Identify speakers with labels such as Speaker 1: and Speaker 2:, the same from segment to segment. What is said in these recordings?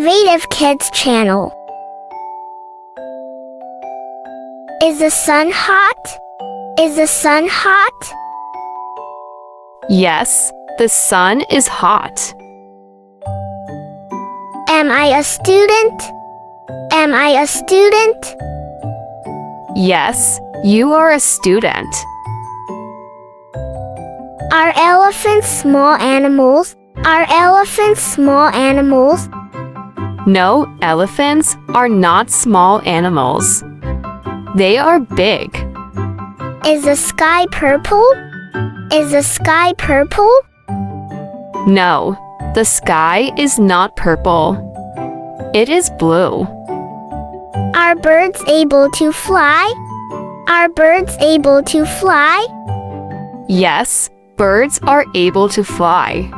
Speaker 1: Innovative Kids channel. Is the sun hot? Is the sun hot?
Speaker 2: Yes, the sun is hot.
Speaker 1: Am I a student? Am I a student?
Speaker 2: Yes, you are a student.
Speaker 1: Are elephants small animals? Are elephants small animals?
Speaker 2: No, elephants are not small animals. They are big.
Speaker 1: Is the sky purple? Is the sky purple?
Speaker 2: No, the sky is not purple. It is blue.
Speaker 1: Are birds able to fly? Are birds able to fly?
Speaker 2: Yes, birds are able to fly.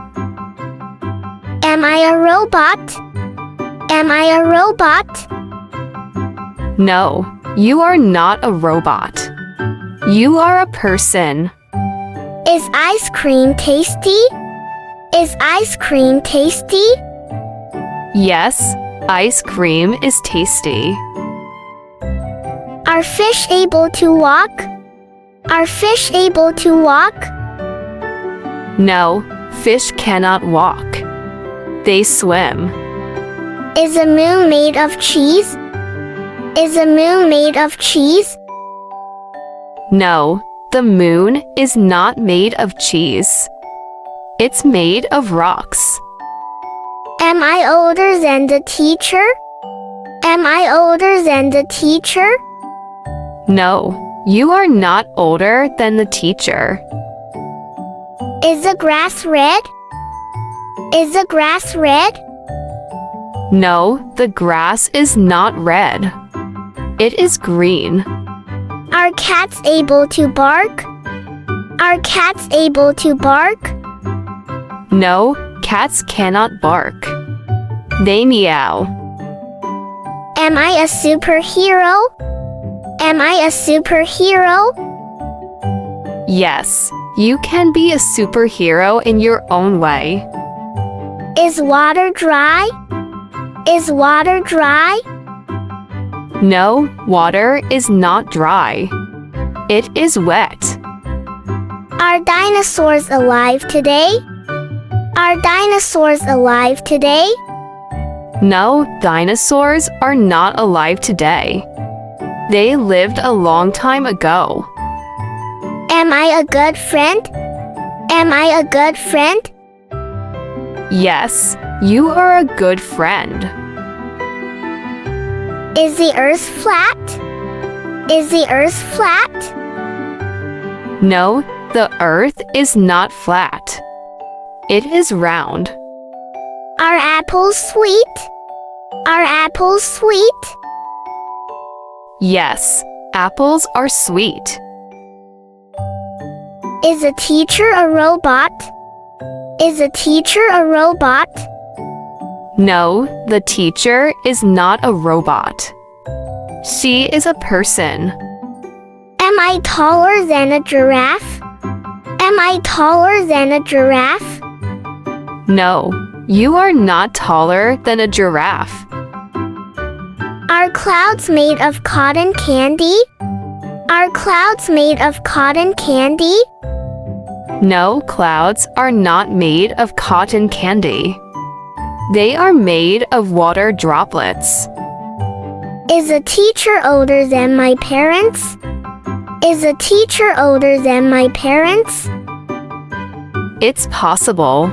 Speaker 1: Am I a robot? Am I a robot?
Speaker 2: No, you are not a robot. You are a person.
Speaker 1: Is ice cream tasty? Is ice cream tasty?
Speaker 2: Yes, ice cream is tasty.
Speaker 1: Are fish able to walk? Are fish able to walk?
Speaker 2: No, fish cannot walk. They swim.
Speaker 1: Is the moon made of cheese? Is the moon made of cheese?
Speaker 2: No, the moon is not made of cheese. It's made of rocks.
Speaker 1: Am I older than the teacher? Am I older than the teacher?
Speaker 2: No, you are not older than the teacher.
Speaker 1: Is the grass red? Is the grass red?
Speaker 2: No, the grass is not red. It is green.
Speaker 1: Are cats able to bark? Are cats able to bark?
Speaker 2: No, cats cannot bark. They meow.
Speaker 1: Am I a superhero? Am I a superhero?
Speaker 2: Yes, you can be a superhero in your own way.
Speaker 1: Is water dry? Is water dry?
Speaker 2: No, water is not dry. It is wet.
Speaker 1: Are dinosaurs alive today? Are dinosaurs alive today?
Speaker 2: No, dinosaurs are not alive today. They lived a long time ago.
Speaker 1: Am I a good friend? Am I a good friend?
Speaker 2: Yes, you are a good friend.
Speaker 1: Is the earth flat? Is the earth flat?
Speaker 2: No, the earth is not flat. It is round.
Speaker 1: Are apples sweet? Are apples sweet?
Speaker 2: Yes, apples are sweet.
Speaker 1: Is a teacher a robot? Is a teacher a robot?
Speaker 2: No, the teacher is not a robot. She is a person.
Speaker 1: Am I taller than a giraffe? Am I taller than a giraffe?
Speaker 2: No, you are not taller than a giraffe.
Speaker 1: Are clouds made of cotton candy? Are clouds made of cotton candy?
Speaker 2: No, clouds are not made of cotton candy. They are made of water droplets.
Speaker 1: Is a teacher older than my parents? Is a teacher older than my parents?
Speaker 2: It's possible.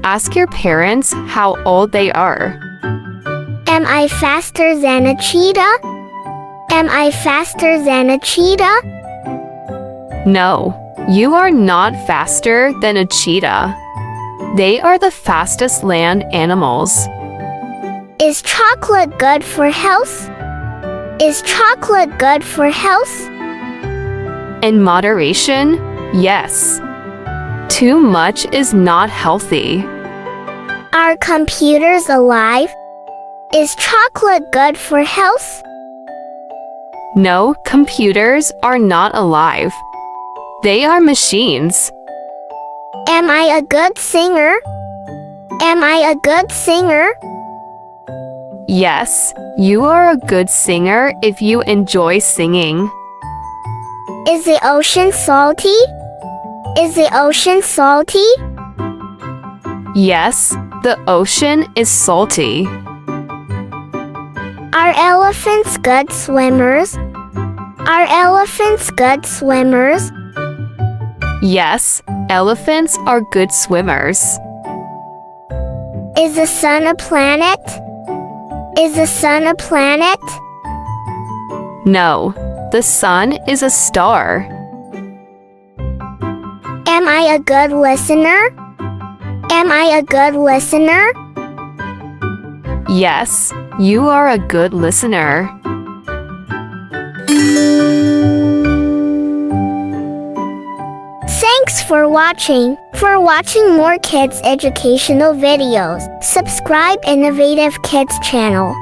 Speaker 2: Ask your parents how old they are.
Speaker 1: Am I faster than a cheetah? Am I faster than a cheetah?
Speaker 2: No, you are not faster than a cheetah. They are the fastest land animals.
Speaker 1: Is chocolate good for health? Is chocolate good for health?
Speaker 2: In moderation, yes. Too much is not healthy.
Speaker 1: Are computers alive? Is chocolate good for health?
Speaker 2: No, computers are not alive. They are machines.
Speaker 1: Am I a good singer? Am I a good singer?
Speaker 2: Yes, you are a good singer if you enjoy singing.
Speaker 1: Is the ocean salty? Is the ocean salty?
Speaker 2: Yes, the ocean is salty.
Speaker 1: Are elephants good swimmers? Are elephants good swimmers?
Speaker 2: Yes, elephants are good swimmers.
Speaker 1: Is the sun a planet? Is the sun a planet?
Speaker 2: No, the sun is a star.
Speaker 1: Am I a good listener? Am I a good listener?
Speaker 2: Yes, you are a good listener.
Speaker 1: Thanks for watching. For watching more kids educational videos, subscribe Innovative Kids channel.